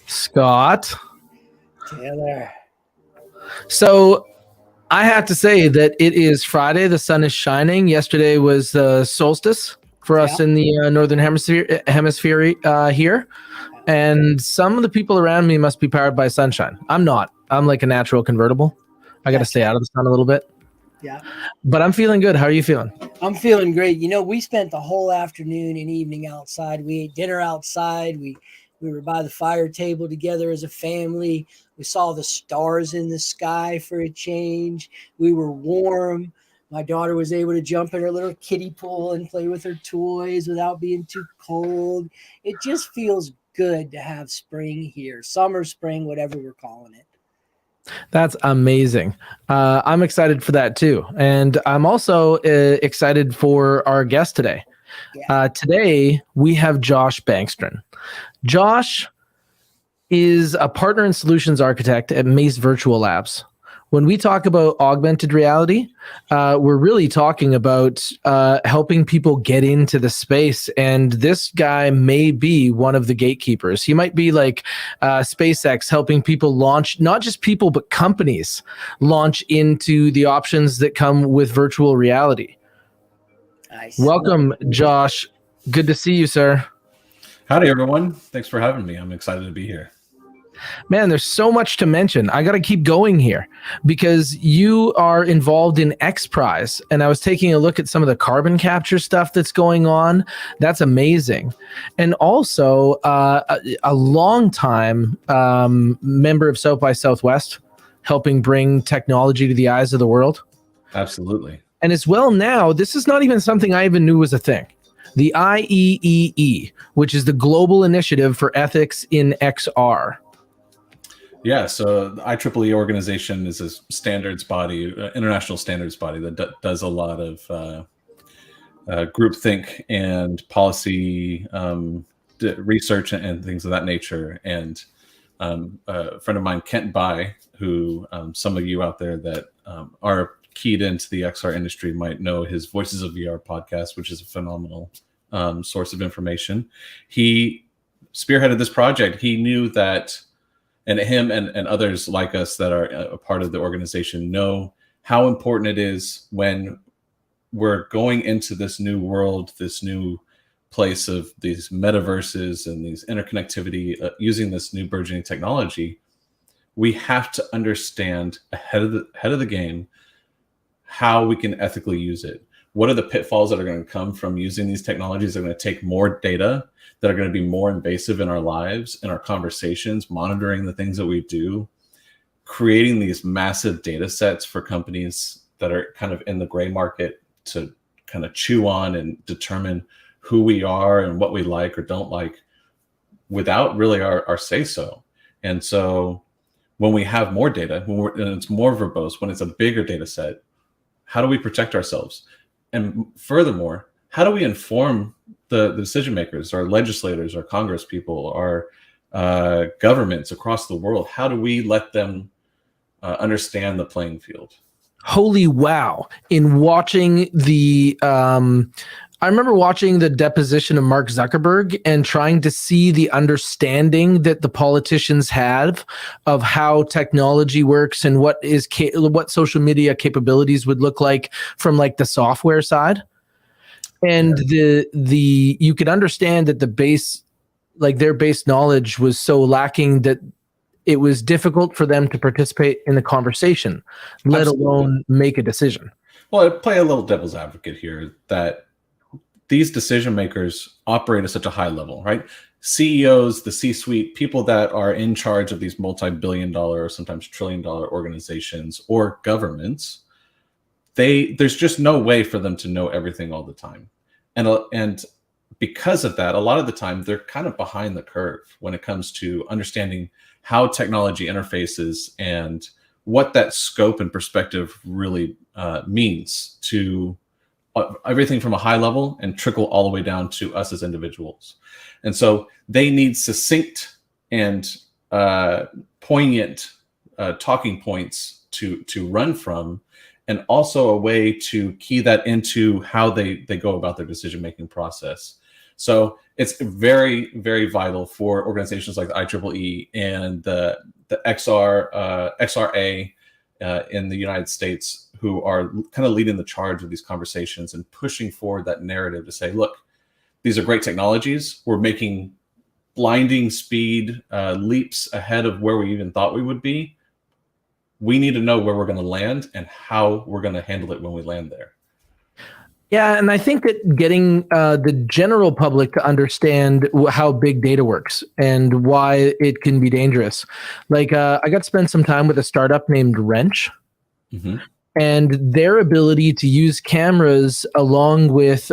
Scott. Taylor. So I have to say that it is Friday. The sun is shining. Yesterday was the solstice for us in the northern hemisphere here. And some of the people around me must be powered by sunshine. I'm not. I'm like a natural convertible. I got to stay out of the sun a little bit. Yeah. But I'm feeling good. How are you feeling? I'm feeling great. You know, we spent the whole afternoon and evening outside. We ate dinner outside. We were by the fire table together as a family. We saw the stars in the sky for a change. We were warm. My daughter was able to jump in her little kiddie pool and play with her toys without being too cold. It just feels good to have spring here. Summer, spring, whatever we're calling it. That's amazing. I'm excited for that too. And I'm also excited for our guest today. Yeah. Today, we have Josh Bankston. Josh is a partner and solutions architect at MACE Virtual Labs. When we talk about augmented reality, we're really talking about helping people get into the space. And this guy may be one of the gatekeepers. He might be like SpaceX, helping people launch, not just people, but companies launch into the options that come with virtual reality. Nice. Welcome, Josh. Good to see you, sir. Howdy, everyone. Thanks for having me. I'm excited to be here. Man, there's so much to mention. I got to keep going here because you are involved in XPrize, and I was taking a look at some of the carbon capture stuff that's going on. That's amazing. And also a long time member of South by Southwest, helping bring technology to the eyes of the world. Absolutely. And as well now, this is not even something I even knew was a thing. The IEEE, which is the Global Initiative for Ethics in XR. Yeah, so the IEEE organization is a standards body, international standards body that does a lot of groupthink and policy research and things of that nature. And a friend of mine, Kent Bai, who some of you out there that are keyed into the XR industry might know his Voices of VR podcast, which is a phenomenal source of information. He spearheaded this project. He knew that, and him and others like us that are a part of the organization know how important it is when we're going into this new world, this new place of these metaverses and these interconnectivity, using this new burgeoning technology. We have to understand ahead of the game how we can ethically use it. What are the pitfalls that are going to come from using these technologies that are going to take more data, that are going to be more invasive in our lives, in our conversations, monitoring the things that we do, creating these massive data sets for companies that are kind of in the gray market to kind of chew on and determine who we are and what we like or don't like without really our say-so. And so when we have more data, and it's more verbose, when it's a bigger data set, how do we protect ourselves? And furthermore, how do we inform the decision makers, our legislators, our Congress people, our governments across the world? How do we let them understand the playing field? Holy wow. In watching the I remember watching the deposition of Mark Zuckerberg and trying to see the understanding that the politicians have of how technology works and what social media capabilities would look like from like the software side. And the you could understand that their base knowledge was so lacking that it was difficult for them to participate in the conversation, let alone make a decision. Well, I play a little devil's advocate here that these decision makers operate at such a high level, right? CEOs, the C-suite, people that are in charge of these multi-billion-dollar or sometimes trillion-dollar organizations or governments, there's just no way for them to know everything all the time. And because of that, a lot of the time, they're kind of behind the curve when it comes to understanding how technology interfaces and what that scope and perspective really means to everything from a high level and trickle all the way down to us as individuals. And so they need succinct and poignant talking points to run from, and also a way to key that into how they go about their decision-making process. So it's very, very vital for organizations like the IEEE and the XRA in the United States, who are kind of leading the charge of these conversations and pushing forward that narrative to say, look, these are great technologies. We're making blinding speed leaps ahead of where we even thought we would be. We need to know where we're going to land and how we're going to handle it when we land there. Yeah, and I think that getting the general public to understand how big data works and why it can be dangerous. Like I got to spend some time with a startup named Wrench. Mm-hmm. And their ability to use cameras along with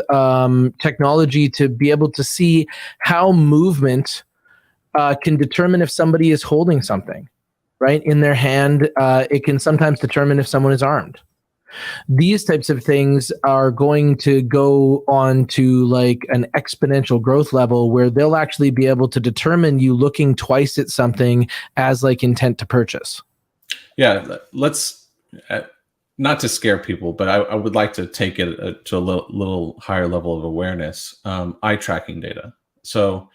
technology to be able to see how movement can determine if somebody is holding something, right, in their hand. It can sometimes determine if someone is armed. These types of things are going to go on to like an exponential growth level where they'll actually be able to determine you looking twice at something as like intent to purchase. Yeah, let's... not to scare people, but I would like to take it to a little higher level of awareness. Eye tracking data. So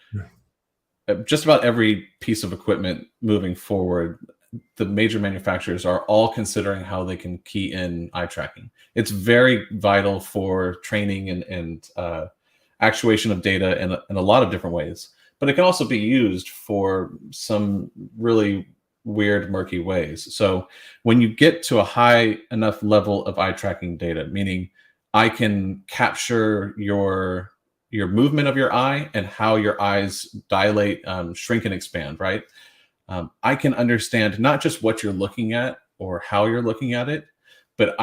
just about every piece of equipment moving forward, the major manufacturers are all considering how they can key in eye tracking. It's very vital for training and actuation of data in a lot of different ways, but it can also be used for some really weird, murky ways. So when you get to a high enough level of eye tracking data, meaning I can capture your movement of your eye and how your eyes dilate, shrink, and expand, right? I can understand not just what you're looking at or how you're looking at it, but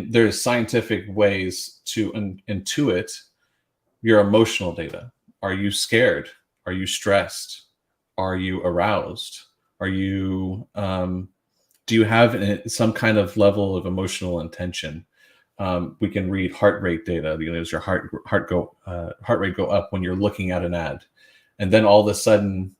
there's scientific ways to intuit your emotional data. Are you scared? Are you stressed? Are you aroused? Are you, do you have some kind of level of emotional intention? We can read heart rate data. Does your heart rate go up when you're looking at an ad? And then all of a sudden,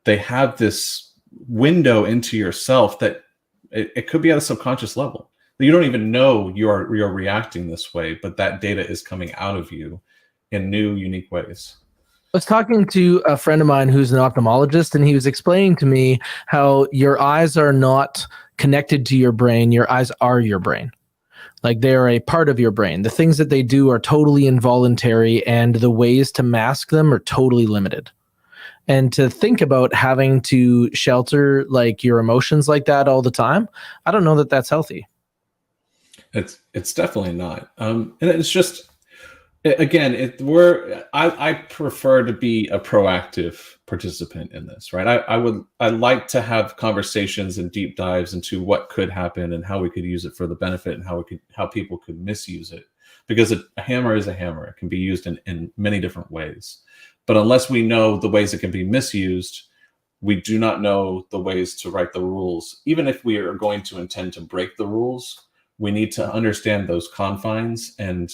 they have this window into yourself that it could be at a subconscious level. You don't even know you're reacting this way, but that data is coming out of you in new, unique ways. I was talking to a friend of mine who's an ophthalmologist, and he was explaining to me how your eyes are not connected to your brain. Your eyes are your brain. Like they are a part of your brain. The things that they do are totally involuntary, and the ways to mask them are totally limited. And to think about having to shelter like your emotions like that all the time, I don't know that that's healthy. It's definitely not. And it's just, again, I prefer to be a proactive participant in this, right? I like to have conversations and deep dives into what could happen and how we could use it for the benefit and how people could misuse it. Because a hammer is a hammer. It can be used in many different ways. But unless we know the ways it can be misused, we do not know the ways to write the rules. Even if we are going to intend to break the rules, we need to understand those confines and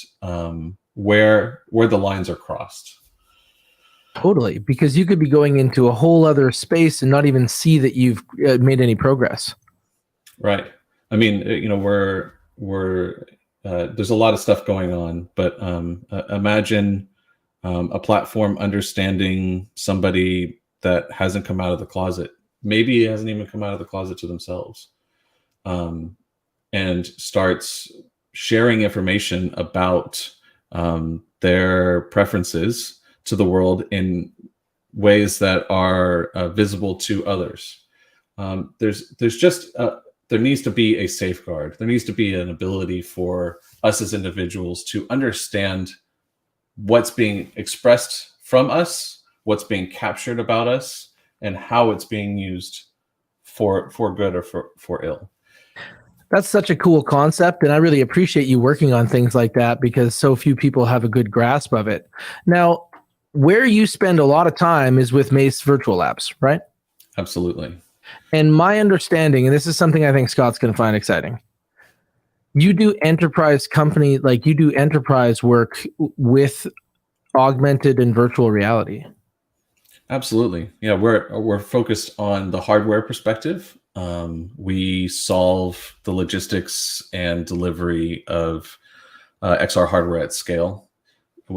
where the lines are crossed. Totally, because you could be going into a whole other space and not even see that you've made any progress. Right. I mean, we're there's a lot of stuff going on, but imagine a platform understanding somebody that hasn't come out of the closet, maybe hasn't even come out of the closet to themselves, and starts sharing information about their preferences to the world in ways that are visible to others. There needs to be a safeguard. There needs to be an ability for us as individuals to understand what's being expressed from us, what's being captured about us, and how it's being used for good or for ill. That's such a cool concept, and I really appreciate you working on things like that because so few people have a good grasp of it. Now, where you spend a lot of time is with MACE Virtual Labs, right? Absolutely. And my understanding, and this is something I think Scott's going to find exciting, you do enterprise work with augmented and virtual reality. Absolutely. Yeah, we're focused on the hardware perspective. We solve the logistics and delivery of XR hardware at scale.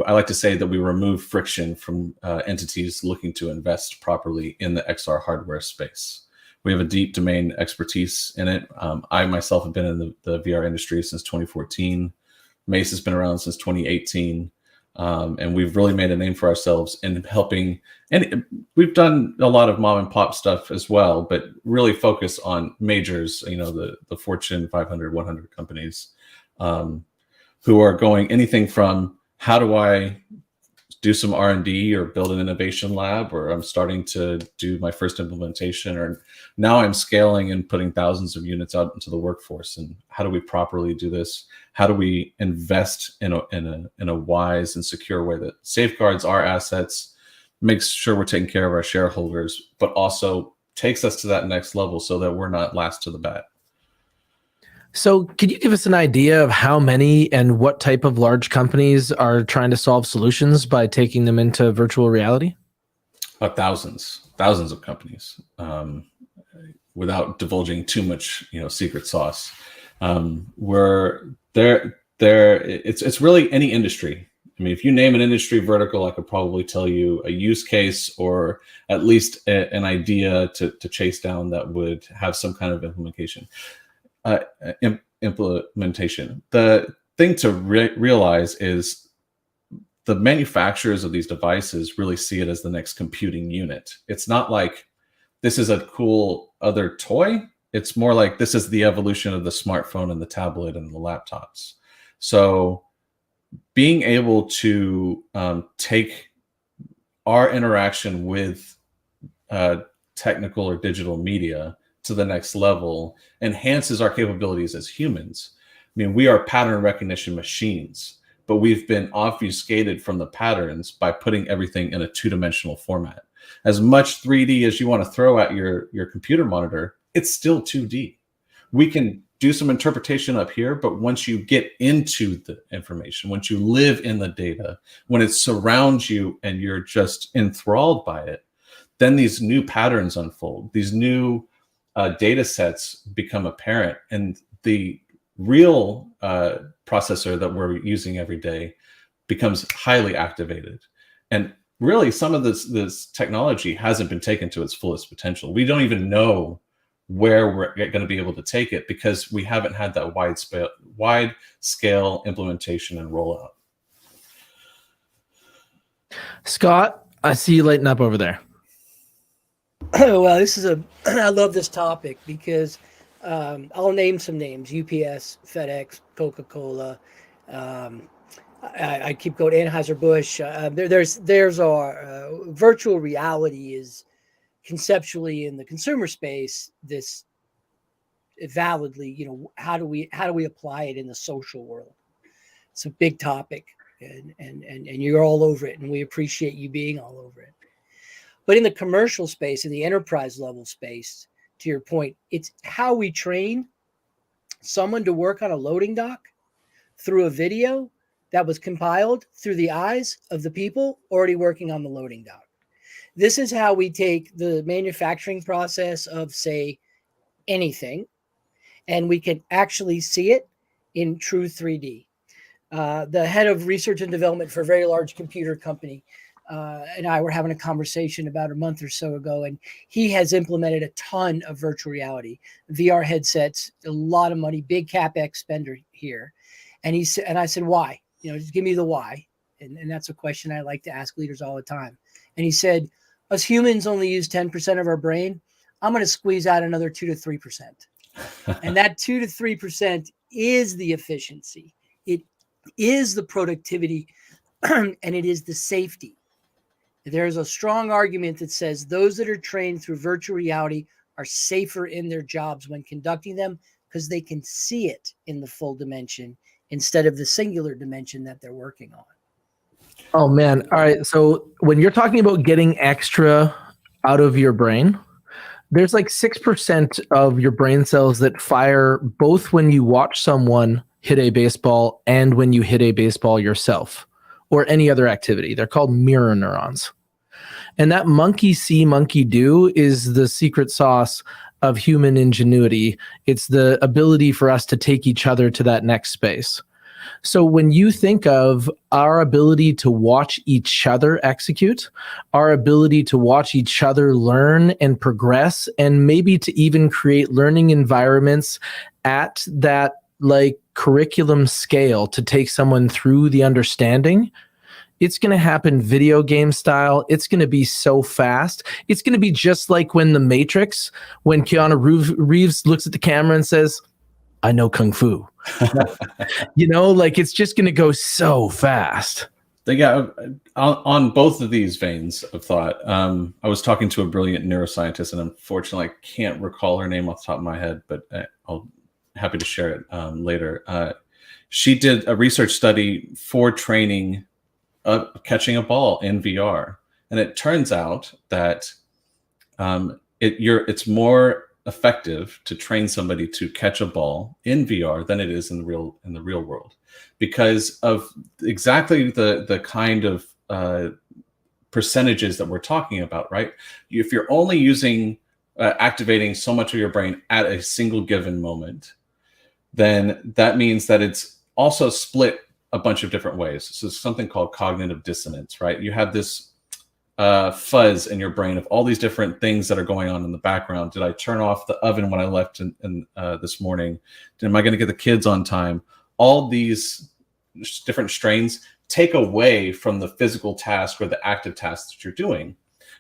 I like to say that we remove friction from entities looking to invest properly in the XR hardware space. We have a deep domain expertise in it. I myself have been in the VR industry since 2014. MACE has been around since 2018. And we've really made a name for ourselves in helping, and we've done a lot of mom and pop stuff as well, but really focus on majors, the Fortune 500, 100 companies who are going anything from how do I do some R&D or build an innovation lab, or I'm starting to do my first implementation, or now I'm scaling and putting thousands of units out into the workforce. And how do we properly do this? How do we invest in a wise and secure way that safeguards our assets, makes sure we're taking care of our shareholders, but also takes us to that next level so that we're not last to the bat? So could you give us an idea of how many and what type of large companies are trying to solve solutions by taking them into virtual reality? Thousands of companies, without divulging too much, secret sauce. Where it's really any industry. I mean, if you name an industry vertical, I could probably tell you a use case or at least an idea to chase down that would have some kind of implementation. The thing to realize is the manufacturers of these devices really see it as the next computing unit. It's not like this is a cool other toy. It's more like this is the evolution of the smartphone and the tablet and the laptops. So being able to take our interaction with technical or digital media to the next level enhances our capabilities as humans. I mean, we are pattern recognition machines, but we've been obfuscated from the patterns by putting everything in a two-dimensional format. As much 3D as you want to throw at your computer monitor, it's still 2D. We can do some interpretation up here, but once you get into the information, once you live in the data, when it surrounds you and you're just enthralled by it, then these new patterns unfold. These new data sets become apparent, and the real processor that we're using every day becomes highly activated. And really, some of this technology hasn't been taken to its fullest potential. We don't even know where we're going to be able to take it because we haven't had that wide scale implementation and rollout. Scott, I see you lighting up over there. Well, I love this topic because I'll name some names: UPS, FedEx, Coca-Cola. I keep going, Anheuser-Busch. There's our virtual reality is conceptually in the consumer space. This validly, how do we apply it in the social world? It's a big topic, and you're all over it, and we appreciate you being all over it. But in the commercial space, in the enterprise level space, to your point, it's how we train someone to work on a loading dock through a video that was compiled through the eyes of the people already working on the loading dock. This is how we take the manufacturing process of, say, anything, and we can actually see it in true 3D. The head of research and development for a very large computer company and I were having a conversation about a month or so ago, and he has implemented a ton of virtual reality, VR headsets, a lot of money, big CapEx spender here. And he said, and I said, why? Just give me the why. And that's a question I like to ask leaders all the time. And he said, us humans only use 10% of our brain. I'm going to squeeze out another 2 to 3%. And that 2 to 3% is the efficiency. It is the productivity, and it is the safety. There's a strong argument that says those that are trained through virtual reality are safer in their jobs when conducting them because they can see it in the full dimension instead of the singular dimension that they're working on. Oh, man. All right. So when you're talking about getting extra out of your brain, there's like 6% of your brain cells that fire both when you watch someone hit a baseball and when you hit a baseball yourself or any other activity. They're called mirror neurons. And that monkey see, monkey do is the secret sauce of human ingenuity. It's the ability for us to take each other to that next space. So when you think of our ability to watch each other execute, our ability to watch each other learn and progress, and maybe to even create learning environments at that like curriculum scale to take someone through the understanding, it's going to happen video game style. It's going to be so fast. It's going to be just like when The Matrix, when Keanu Reeves looks at the camera and says, I know Kung Fu. Like it's just going to go so fast. On both of these veins of thought, I was talking to a brilliant neuroscientist, and unfortunately I can't recall her name off the top of my head, but I'll happy to share it later. She did a research study for training catching a ball in VR, and it turns out that it's more effective to train somebody to catch a ball in VR than it is in the real world, because of exactly the kind of percentages that we're talking about, right? If you're only using activating so much of your brain at a single given moment, then that means that it's also split a bunch of different ways. So something called cognitive dissonance, right? You have this fuzz in your brain of all these different things that are going on in the background. Did I turn off the oven when I left this morning? Am I going to get the kids on time? All these different strains take away from the physical task or the active task that you're doing.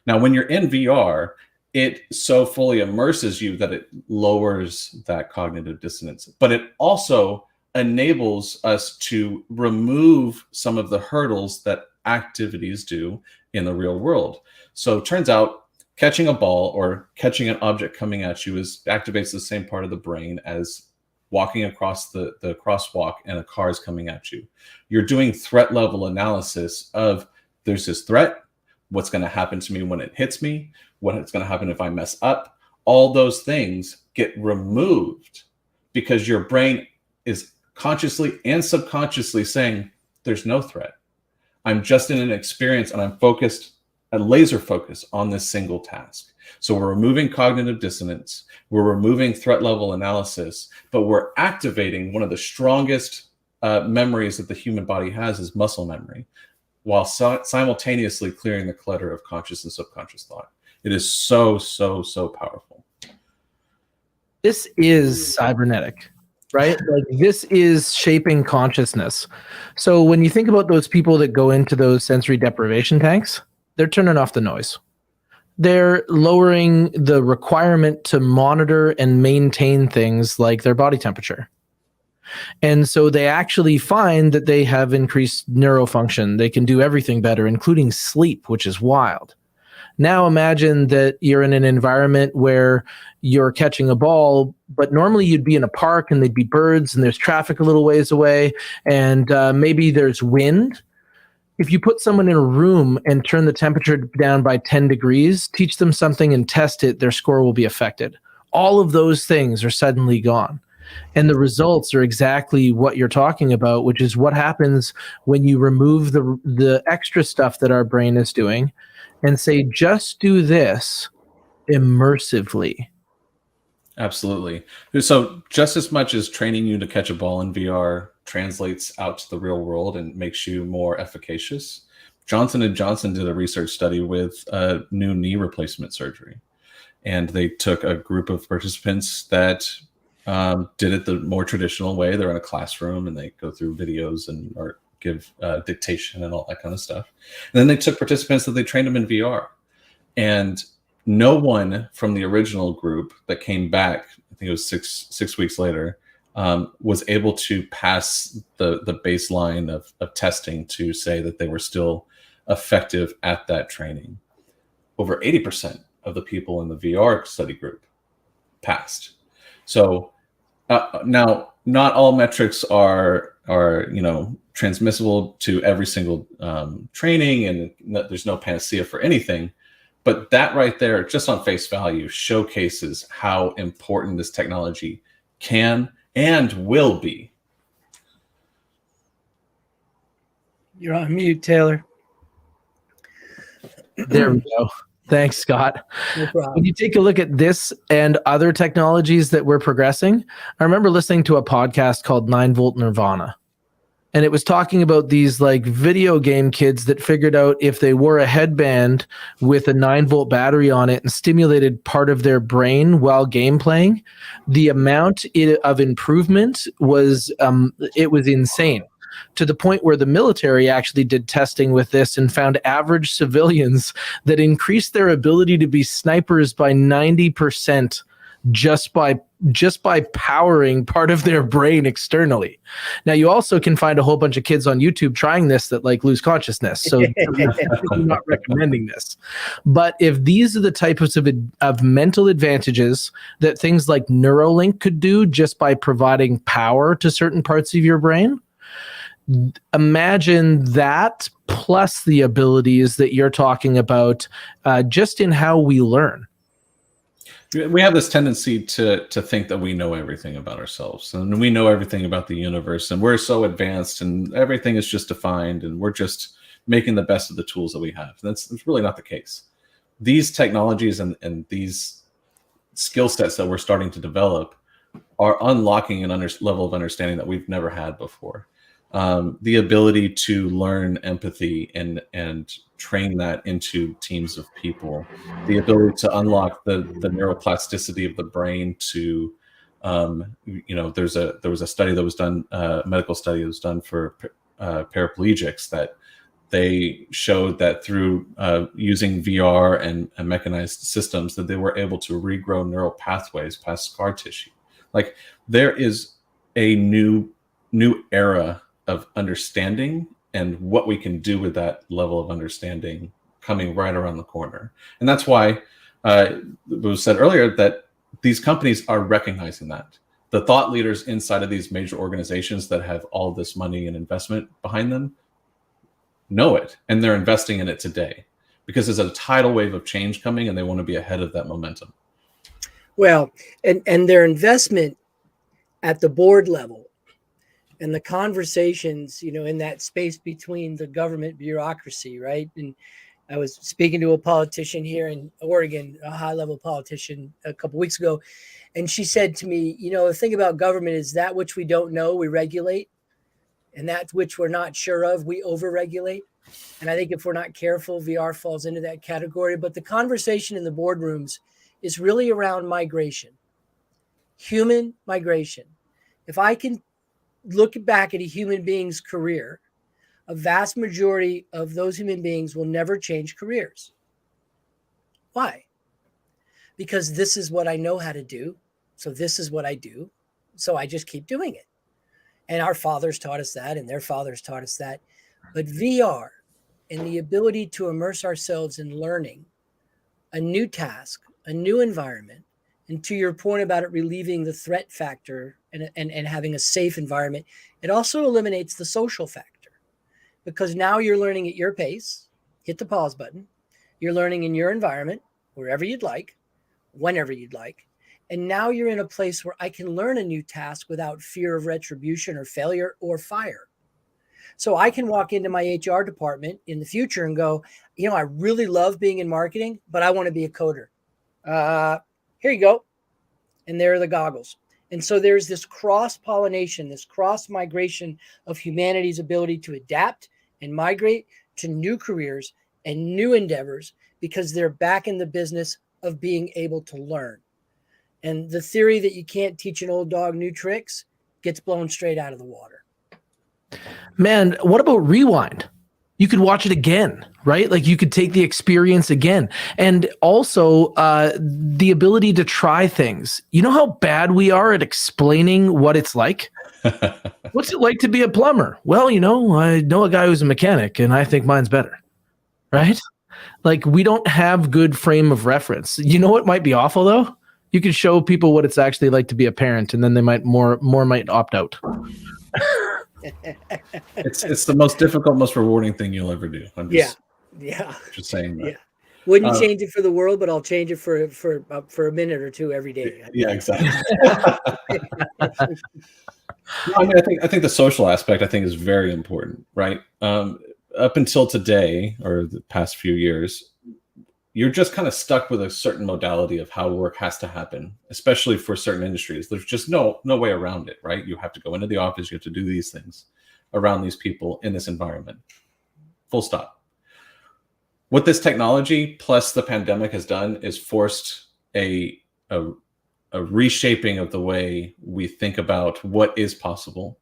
Now, when you're in VR, it so fully immerses you that it lowers that cognitive dissonance, but it also enables us to remove some of the hurdles that activities do in the real world. So it turns out catching a ball or catching an object coming at you activates the same part of the brain as walking across the crosswalk and a car is coming at you. You're doing threat level analysis of there's this threat, what's going to happen to me when it hits me, what's going to happen if I mess up. All those things get removed because your brain is consciously and subconsciously saying there's no threat. I'm just in an experience and I'm focused, a laser focus on this single task. So we're removing cognitive dissonance, we're removing threat level analysis, but we're activating one of the strongest memories that the human body has is muscle memory, while simultaneously clearing the clutter of conscious and subconscious thought. It is so, so, so powerful. This is cybernetic, right? Like this is shaping consciousness. So when you think about those people that go into those sensory deprivation tanks, they're turning off the noise. They're lowering the requirement to monitor and maintain things like their body temperature. And so they actually find that they have increased neurofunction. They can do everything better, including sleep, which is wild. Now imagine that you're in an environment where you're catching a ball, but normally you'd be in a park and there'd be birds and there's traffic a little ways away and maybe there's wind. If you put someone in a room and turn the temperature down by 10 degrees, teach them something and test it, their score will be affected. All of those things are suddenly gone. And the results are exactly what you're talking about, which is what happens when you remove the extra stuff that our brain is doing and say, just do this immersively. Absolutely. So just as much as training you to catch a ball in VR translates out to the real world and makes you more efficacious, Johnson & Johnson did a research study with new knee replacement surgery. And they took a group of participants that did it the more traditional way. They're in a classroom and they go through videos and or give dictation and all that kind of stuff. And then they took participants that they trained them in VR. And no one from the original group that came back, I think it was six weeks later, was able to pass the baseline of testing to say that they were still effective at that training. Over 80% of the people in the VR study group passed. So now, not all metrics are transmissible to every single training, and there's no panacea for anything. But that right there, just on face value, showcases how important this technology can and will be. You're on mute, Taylor. There we go. Thanks, Scott. No problem. When you take a look at this and other technologies that we're progressing, I remember listening to a podcast called 9 Volt Nirvana. and it was talking about these like video game kids that figured out if they wore a headband with a 9-volt battery on it and stimulated part of their brain while game playing, the amount of improvement was it was insane, to the point where the military actually did testing with this and found average civilians that increased their ability to be snipers by 90% just by powering part of their brain externally. Now, you also can find a whole bunch of kids on YouTube trying this that like lose consciousness. So I'm not recommending this. But if these are the types of mental advantages that things like Neuralink could do just by providing power to certain parts of your brain, imagine that plus the abilities that you're talking about just in how we learn. We have this tendency to think that we know everything about ourselves, and we know everything about the universe, and we're so advanced and everything is just defined, and we're just making the best of the tools that we have. That's really not the case. These technologies and these skill sets that we're starting to develop are unlocking an level of understanding that we've never had before. The ability to learn empathy and train that into teams of people, the ability to unlock the neuroplasticity of the brain to, there was a study that was done, a medical study that was done for paraplegics, that they showed that through using VR and mechanized systems that they were able to regrow neural pathways past scar tissue. Like, there is a new era of understanding and what we can do with that level of understanding coming right around the corner. And that's why it was said earlier that these companies are recognizing that. The thought leaders inside of these major organizations that have all this money and investment behind them know it, and they're investing in it today because there's a tidal wave of change coming and they want to be ahead of that momentum. Well, and their investment at the board level and the conversations, in that space between the government bureaucracy, right? And I was speaking to a politician here in Oregon, a high-level politician, a couple of weeks ago, and she said to me, the thing about government is that which we don't know, we regulate, and that which we're not sure of, we overregulate. And I think if we're not careful, VR falls into that category. But the conversation in the boardrooms is really around migration, human migration. If I can look back at a human being's career, a vast majority of those human beings will never change careers. Why? Because this is what I know how to do. So this is what I do. So I just keep doing it. And our fathers taught us that, and their fathers taught us that. But VR and the ability to immerse ourselves in learning a new task, a new environment, and to your point about it relieving the threat factor and having a safe environment, it also eliminates the social factor, because now you're learning at your pace. Hit the pause button. You're learning in your environment, wherever you'd like, whenever you'd like. And now you're in a place where I can learn a new task without fear of retribution or failure or fire. So I can walk into my HR department in the future and go, I really love being in marketing, but I want to be a coder. Here you go. And there are the goggles. And so there's this cross-pollination, this cross-migration of humanity's ability to adapt and migrate to new careers and new endeavors because they're back in the business of being able to learn. And the theory that you can't teach an old dog new tricks gets blown straight out of the water. Man, what about rewind? You could watch it again, right? Like, you could take the experience again. And also the ability to try things. You know how bad we are at explaining what it's like? What's it like to be a plumber? Well, I know a guy who's a mechanic and I think mine's better, right? Like, we don't have good frame of reference. You know what might be awful though? You can show people what it's actually like to be a parent, and then they might more might opt out. It's the most difficult, most rewarding thing you'll ever do. I'm just saying that. Yeah. Wouldn't change it for the world, but I'll change it for a minute or two every day. Yeah, exactly. I think the social aspect is very important, right? Up until today, or the past few years, you're just kind of stuck with a certain modality of how work has to happen, especially for certain industries. There's just no way around it, right? You have to go into the office, you have to do these things. around these people in this environment. Full stop. What this technology plus the pandemic has done is forced a reshaping of the way we think about what is possible.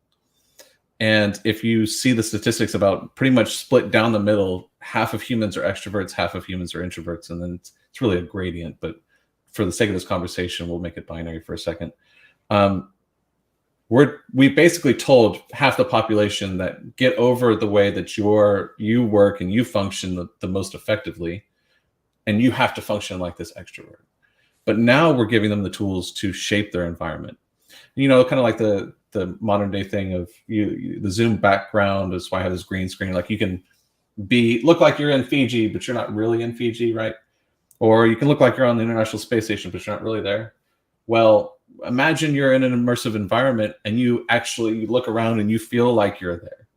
And if you see the statistics about pretty much split down the middle, half of humans are extroverts, half of humans are introverts, and then it's really a gradient. But for the sake of this conversation, we'll make it binary for a second. We basically told half the population that get over the way that you work and you function the most effectively, and you have to function like this extrovert. But now we're giving them the tools to shape their environment. You know, kind of like the modern day thing of the Zoom background is why I have this green screen. Like you can look like you're in Fiji, but you're not really in Fiji, right? Or you can look like you're on the International Space Station, but you're not really there. Well, imagine you're in an immersive environment and you look around and you feel like you're there.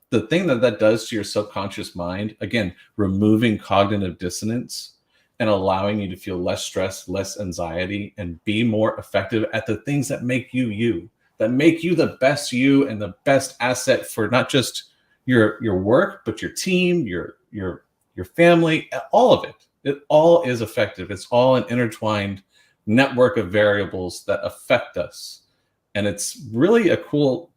The thing that does to your subconscious mind, again, removing cognitive dissonance and allowing you to feel less stress, less anxiety, and be more effective at the things that make you, that make you the best you and the best asset for not just your work, but your team, your family, all of it. It all is effective. It's all an intertwined network of variables that affect us. And it's really a cool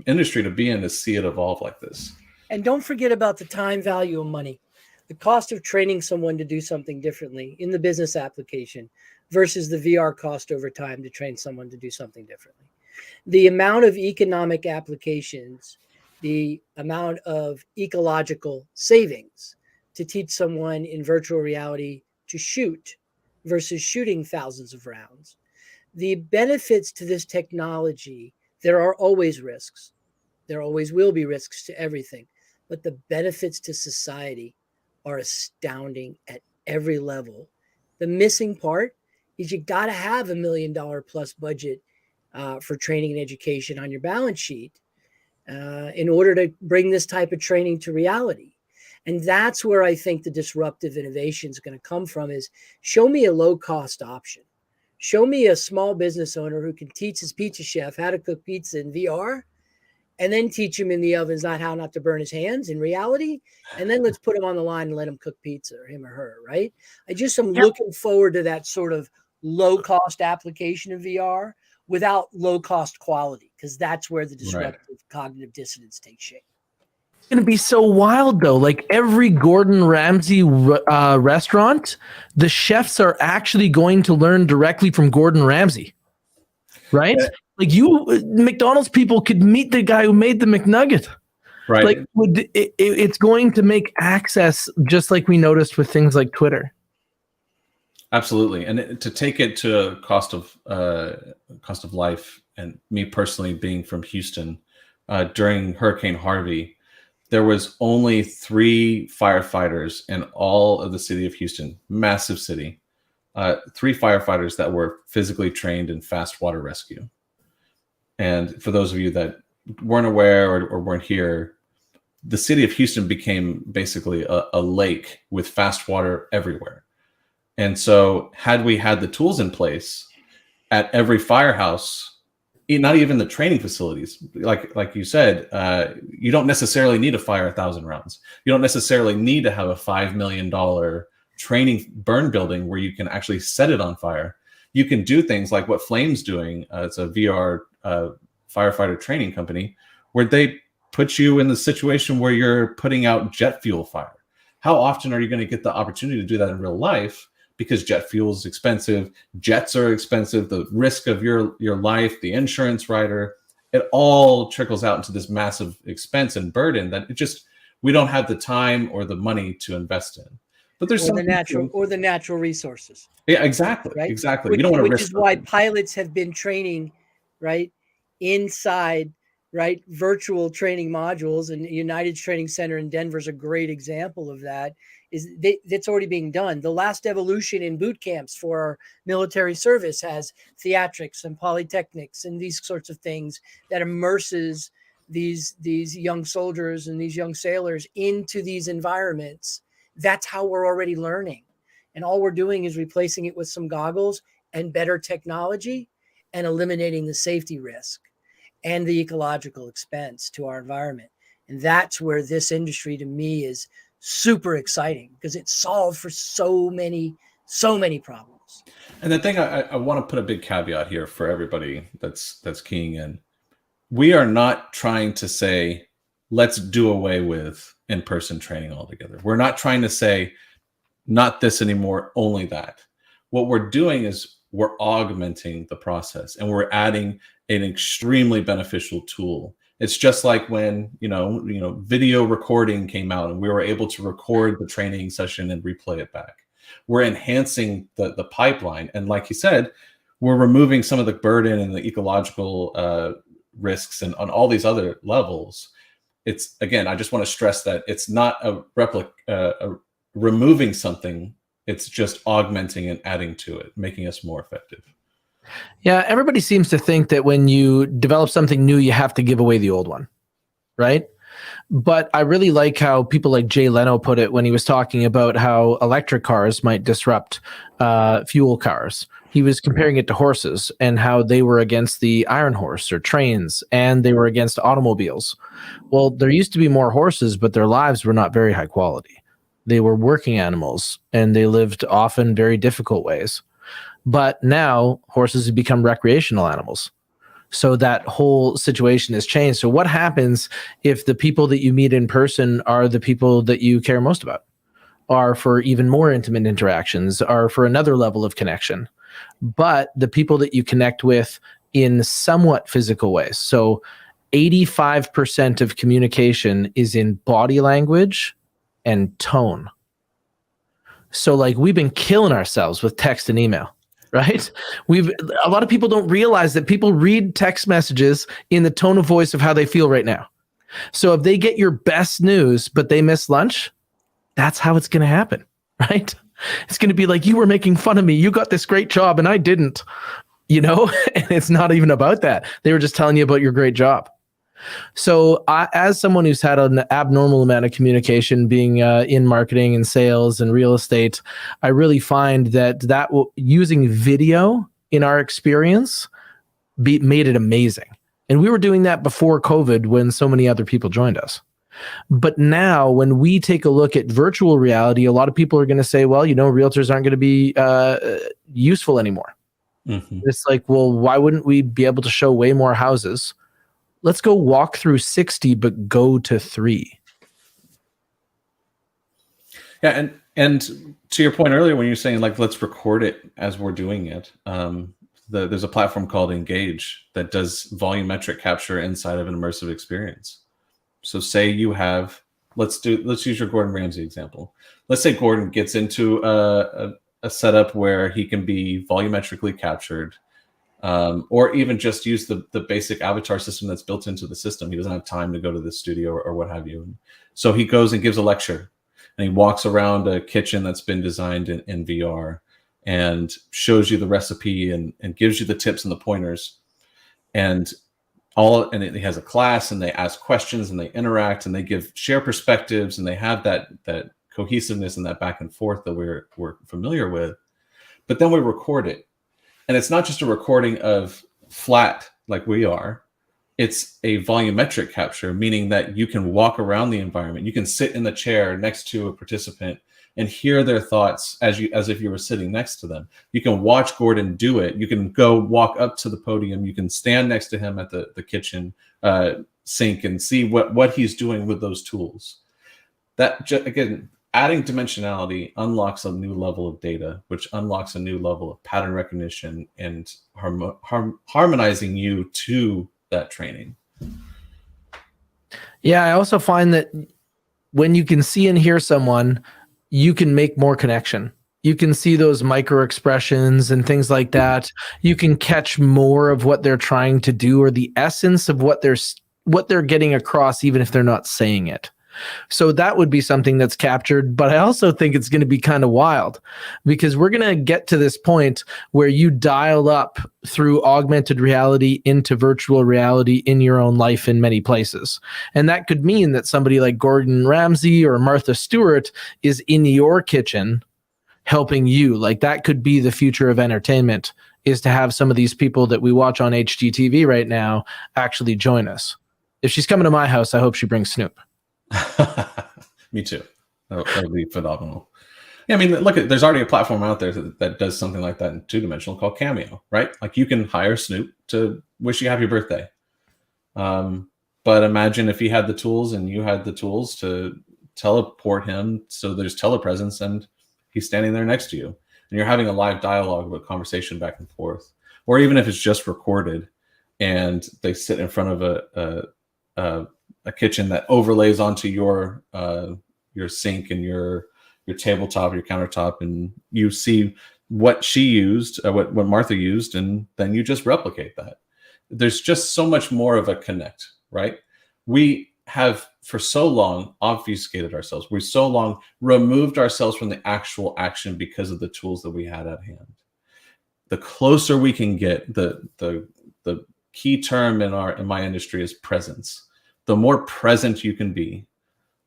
industry to be in, to see it evolve like this. And don't forget about the time value of money. The cost of training someone to do something differently in the business application versus the VR cost over time to train someone to do something differently. The amount of economic applications, the amount of ecological savings to teach someone in virtual reality to shoot versus shooting thousands of rounds. The benefits to this technology, there are always risks. There always will be risks to everything, but the benefits to society are astounding at every level. The missing part is you got to have $1 million plus budget for training and education on your balance sheet in order to bring this type of training to reality. And that's where I think the disruptive innovation is going to come from, is show me a low cost option. Show me a small business owner who can teach his pizza chef how to cook pizza in VR, and then teach him in the ovens how not to burn his hands in reality. And then let's put him on the line and let him cook pizza, or him or her, right? I just am looking forward to that sort of low cost application of VR without low cost quality, because that's where the disruptive cognitive dissonance takes shape. It's going to be so wild, though. Like every Gordon Ramsay restaurant, the chefs are actually going to learn directly from Gordon Ramsay, right? Yeah. Like McDonald's people could meet the guy who made the McNugget. Right. Like it's going to make access, just like we noticed with things like Twitter. Absolutely. And to take it to a cost of life, and me personally being from Houston, during Hurricane Harvey, there was only 3 firefighters in all of the city of Houston, massive city, 3 firefighters that were physically trained in fast water rescue. And for those of you that weren't aware or weren't here, the city of Houston became basically a lake with fast water everywhere. And so had we had the tools in place at every firehouse, not even the training facilities, like you said, you don't necessarily need to fire 1,000 rounds. You don't necessarily need to have a $5 million training burn building where you can actually set it on fire. You can do things like what Flame's doing. It's a VR firefighter training company where they put you in the situation where you're putting out jet fuel fire. How often are you going to get the opportunity to do that in real life? Because jet fuel is expensive, jets are expensive, the risk of your life, the insurance rider, it all trickles out into this massive expense and burden that we don't have the time or the money to invest in. But there's the natural resources. Yeah, exactly. Right? Exactly. You don't want to risk. Which is why pilots have been training, right, inside, right, virtual training modules, and United's training center in Denver is a great example of that. That's already being done. The last evolution in boot camps for our military service has theatrics and polytechnics and these sorts of things that immerses these young soldiers and these young sailors into these environments. That's how we're already learning. And all we're doing is replacing it with some goggles and better technology and eliminating the safety risk and the ecological expense to our environment. And that's where this industry to me is super exciting, because it's solved for so many problems. And the thing I want to put a big caveat here for everybody that's keying in. We are not trying to say, let's do away with in-person training altogether. We're not trying to say, not this anymore, only that. What we're doing is we're augmenting the process, and we're adding an extremely beneficial tool. It's just like when, video recording came out and we were able to record the training session and replay it back. We're enhancing the pipeline. And like you said, we're removing some of the burden and the ecological risks and on all these other levels. It's, again, I just want to stress that it's not removing something. It's just augmenting and adding to it, making us more effective. Yeah, everybody seems to think that when you develop something new, you have to give away the old one, right? But I really like how people like Jay Leno put it when he was talking about how electric cars might disrupt fuel cars. He was comparing it to horses and how they were against the iron horse or trains, and they were against automobiles. Well, there used to be more horses, but their lives were not very high quality. They were working animals, and they lived often very difficult ways. But now horses have become recreational animals. So that whole situation has changed. So what happens if the people that you meet in person are the people that you care most about, are for even more intimate interactions, are for another level of connection, but the people that you connect with in somewhat physical ways? So 85% of communication is in body language and tone. So like we've been killing ourselves with text and email. Right? A lot of people don't realize that people read text messages in the tone of voice of how they feel right now. So if they get your best news, but they miss lunch, that's how it's going to happen, right? It's going to be like, you were making fun of me. You got this great job and I didn't, and it's not even about that. They were just telling you about your great job. So as someone who's had an abnormal amount of communication being in marketing and sales and real estate, I really find that using video in our experience made it amazing. And we were doing that before COVID when so many other people joined us. But now when we take a look at virtual reality, a lot of people are going to say, well, realtors aren't going to be useful anymore. Mm-hmm. It's like, well, why wouldn't we be able to show way more houses? Let's go walk through 60, but go to 3. Yeah, and to your point earlier when you're saying like let's record it as we're doing it, there's a platform called Engage that does volumetric capture inside of an immersive experience. So say you have, let's use your Gordon Ramsay example. Let's say Gordon gets into a setup where he can be volumetrically captured. Or even just use the basic avatar system that's built into the system. He doesn't have time to go to the studio or what have you. So he goes and gives a lecture, and he walks around a kitchen that's been designed in VR and shows you the recipe and gives you the tips and the pointers. And he has a class, and they ask questions and they interact and they share perspectives, and they have that cohesiveness and that back and forth that we're familiar with. But then we record it. And it's not just a recording of flat like we are. It's a volumetric capture, meaning that you can walk around the environment. You can sit in the chair next to a participant and hear their thoughts as if you were sitting next to them. You can watch Gordon do it. You can go walk up to the podium. You can stand next to him at the kitchen sink and see what he's doing with those tools. That, again, adding dimensionality unlocks a new level of data, which unlocks a new level of pattern recognition and harmonizing you to that training. Yeah, I also find that when you can see and hear someone, you can make more connection. You can see those micro expressions and things like that. You can catch more of what they're trying to do, or the essence of what they're getting across, even if they're not saying it. So that would be something that's captured. But I also think it's going to be kind of wild, because we're going to get to this point where you dial up through augmented reality into virtual reality in your own life in many places. And that could mean that somebody like Gordon Ramsay or Martha Stewart is in your kitchen helping you. Like, that could be the future of entertainment, is to have some of these people that we watch on HGTV right now actually join us. If she's coming to my house, I hope she brings Snoop. Me too. That would be phenomenal. Yeah, I mean, look, there's already a platform out there that does something like that in 2-dimensional called Cameo, right? Like you can hire Snoop to wish you happy birthday. But imagine if he had the tools and you had the tools to teleport him so there's telepresence and he's standing there next to you and you're having a live dialogue with conversation back and forth. Or even if it's just recorded and they sit in front of a kitchen that overlays onto your sink and your tabletop, your countertop, and you see what she used, what Martha used, and then you just replicate that. There's just so much more of a connect, right? We have for so long obfuscated ourselves. We so long removed ourselves from the actual action because of the tools that we had at hand. The closer we can get, the key term in my industry is presence. The more present you can be,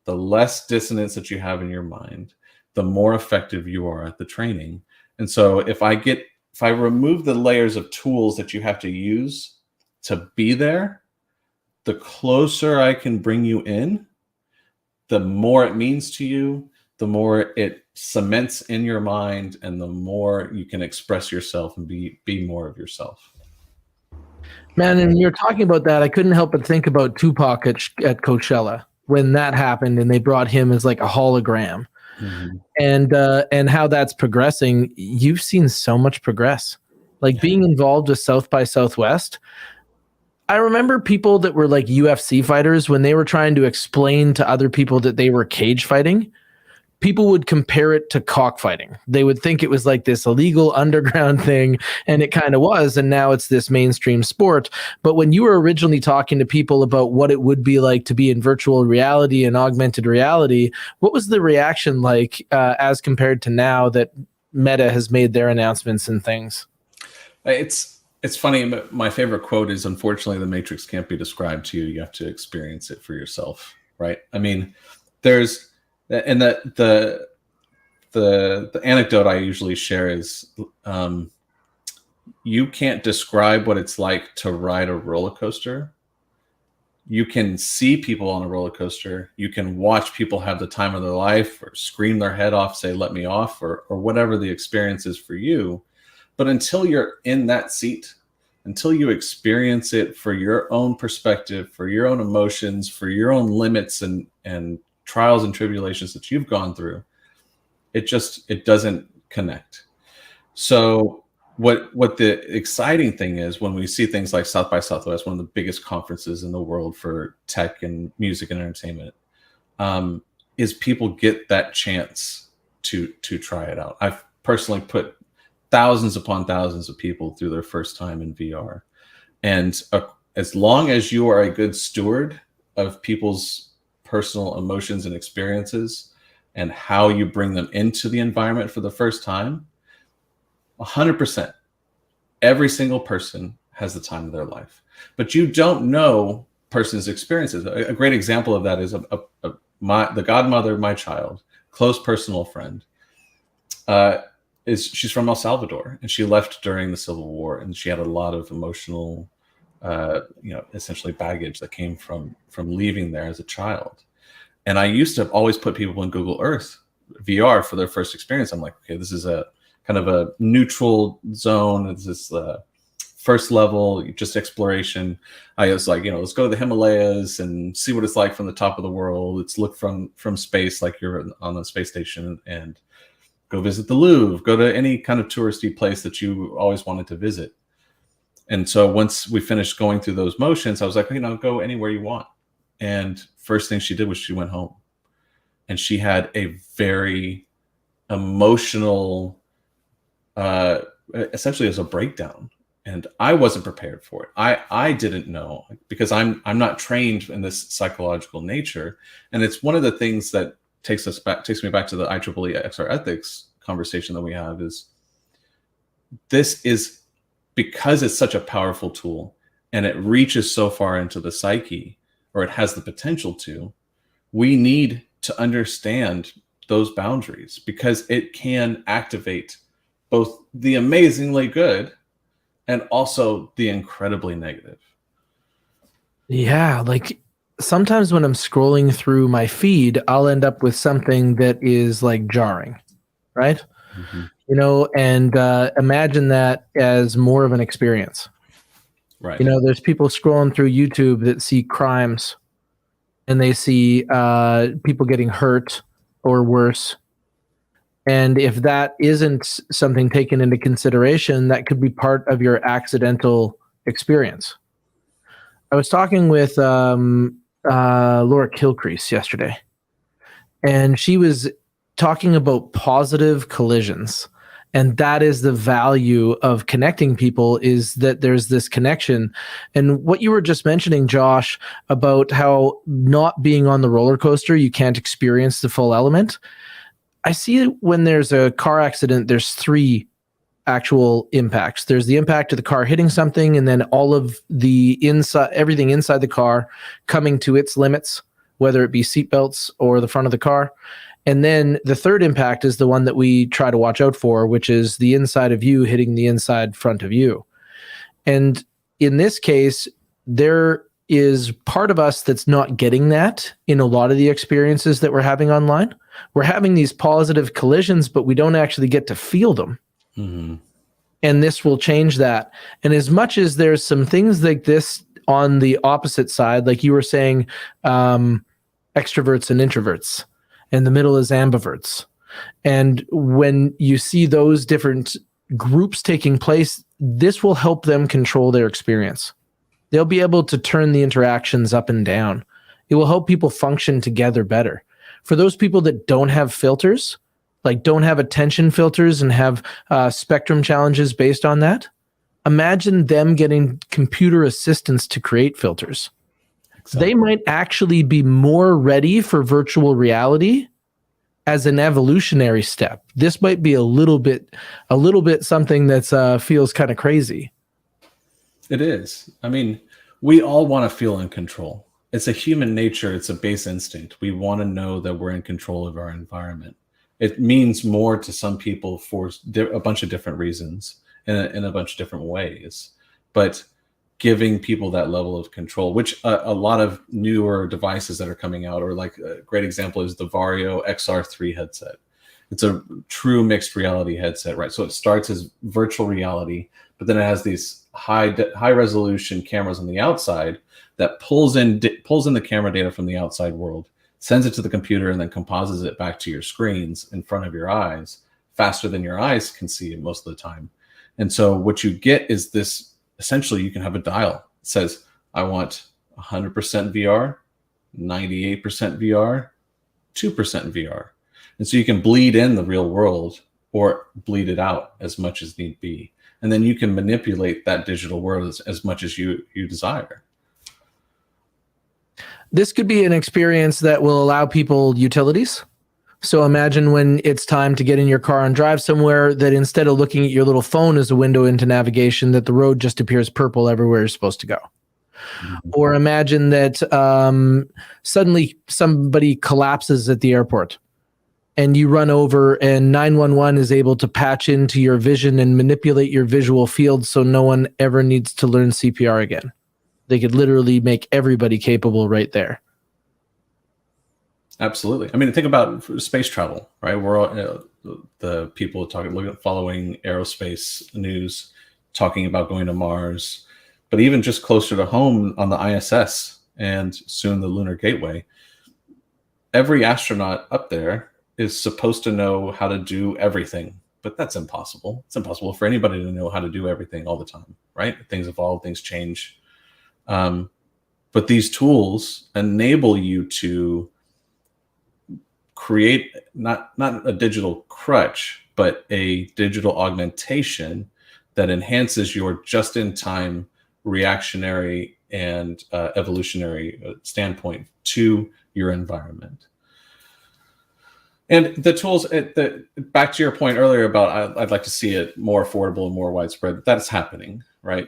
the less dissonance that you have in your mind, the more effective you are at the training. And so if I remove the layers of tools that you have to use to be there, the closer I can bring you in, the more it means to you, the more it cements in your mind, and the more you can express yourself and be more of yourself. Man, and you're talking about that, I couldn't help but think about Tupac at Coachella when that happened and they brought him as like a hologram. Mm-hmm. And how that's progressing. You've seen so much progress. Like being involved with South by Southwest, I remember people that were like UFC fighters, when they were trying to explain to other people that they were cage fighting, people would compare it to cockfighting. They would think it was like this illegal underground thing, and it kind of was, and now it's this mainstream sport. But when you were originally talking to people about what it would be like to be in virtual reality and augmented reality, what was the reaction like as compared to now that Meta has made their announcements and things? It's funny, but my favorite quote is, unfortunately, the Matrix can't be described to you. You have to experience it for yourself, right? I mean, there's, and the anecdote I usually share is, you can't describe what it's like to ride a roller coaster. You can see people on a roller coaster. You can watch people have the time of their life or scream their head off, say, let me off, or whatever the experience is for you. But until you're in that seat, until you experience it for your own perspective, for your own emotions, for your own limits and trials and tribulations that you've gone through, it doesn't connect. So what the exciting thing is, when we see things like South by Southwest, one of the biggest conferences in the world for tech and music and entertainment, is people get that chance to try it out. I've personally put thousands upon thousands of people through their first time in VR. And as long as you are a good steward of people's personal emotions and experiences and how you bring them into the environment for the first time, 100%, every single person has the time of their life. But you don't know person's experiences. A great example of that is the godmother of my child, close personal friend, she's from El Salvador, and she left during the Civil War, and she had a lot of emotional, essentially baggage that came from leaving there as a child. And I used to always put people in Google Earth VR for their first experience. I'm like, okay, this is a kind of a neutral zone. It's this first level, just exploration. I was like, let's go to the Himalayas and see what it's like from the top of the world. Let's look from space, like you're on the space station, and go visit the Louvre, go to any kind of touristy place that you always wanted to visit. And so once we finished going through those motions, I was like, go anywhere you want. And first thing she did was she went home, and she had a very emotional, essentially as a breakdown. And I wasn't prepared for it. I didn't know, because I'm not trained in this psychological nature. And it's one of the things that takes me back to the IEEE XR ethics conversation that we have, is this is because it's such a powerful tool and it reaches so far into the psyche, or it has the potential to, we need to understand those boundaries, because it can activate both the amazingly good and also the incredibly negative. Yeah, like sometimes when I'm scrolling through my feed, I'll end up with something that is like jarring, right? Mhm. And imagine that as more of an experience. Right. There's people scrolling through YouTube that see crimes and they see people getting hurt or worse. And if that isn't something taken into consideration, that could be part of your accidental experience. I was talking with Laura Kilcrease yesterday, and she was talking about positive collisions. And that is the value of connecting people, is that there's this connection. And what you were just mentioning, Josh, about how not being on the roller coaster, you can't experience the full element. I see when there's a car accident, there's three actual impacts. There's the impact of the car hitting something, and then all of the inside, everything inside the car coming to its limits, whether it be seatbelts or the front of the car. And then the third impact is the one that we try to watch out for, which is the inside of you hitting the inside front of you. And in this case, there is part of us that's not getting that in a lot of the experiences that we're having online. We're having these positive collisions, but we don't actually get to feel them. Mm-hmm. And this will change that. And as much as there's some things like this on the opposite side, like you were saying, extroverts and introverts, and the middle is ambiverts. And when you see those different groups taking place, this will help them control their experience. They'll be able to turn the interactions up and down. It will help people function together better. For those people that don't have filters, like don't have attention filters and have spectrum challenges based on that, imagine them getting computer assistance to create filters. Exactly. They might actually be more ready for virtual reality as an evolutionary step. This might be a little bit something that feels kind of crazy. It is. I mean, we all want to feel in control. It's a human nature. It's a base instinct. We want to know that we're in control of our environment. It means more to some people for a bunch of different reasons in a bunch of different ways. But giving people that level of control, which a lot of newer devices that are coming out, or like a great example is the Vario XR3 headset. It's a true mixed reality headset, right? So it starts as virtual reality, but then it has these high resolution cameras on the outside that pulls in the camera data from the outside world, sends it to the computer, and then composites it back to your screens in front of your eyes faster than your eyes can see it most of the time. And so what you get is this, essentially you can have a dial that says, I want 100% VR, 98% VR, 2% VR. And so you can bleed in the real world or bleed it out as much as need be. And then you can manipulate that digital world as much as you desire. This could be an experience that will allow people utilities. So imagine when it's time to get in your car and drive somewhere, that instead of looking at your little phone as a window into navigation, that the road just appears purple everywhere you're supposed to go. Mm-hmm. Or imagine that suddenly somebody collapses at the airport and you run over and 911 is able to patch into your vision and manipulate your visual field so no one ever needs to learn CPR again. They could literally make everybody capable right there. Absolutely. I mean, think about space travel, right? We're all, the people following aerospace news, talking about going to Mars, but even just closer to home on the ISS and soon the Lunar Gateway, every astronaut up there is supposed to know how to do everything, but that's impossible. It's impossible for anybody to know how to do everything all the time, right? Things evolve, things change. But these tools enable you to create not a digital crutch, but a digital augmentation that enhances your just-in-time reactionary and evolutionary standpoint to your environment. And the tools, back to your point earlier about I'd like to see it more affordable and more widespread. That's happening, right?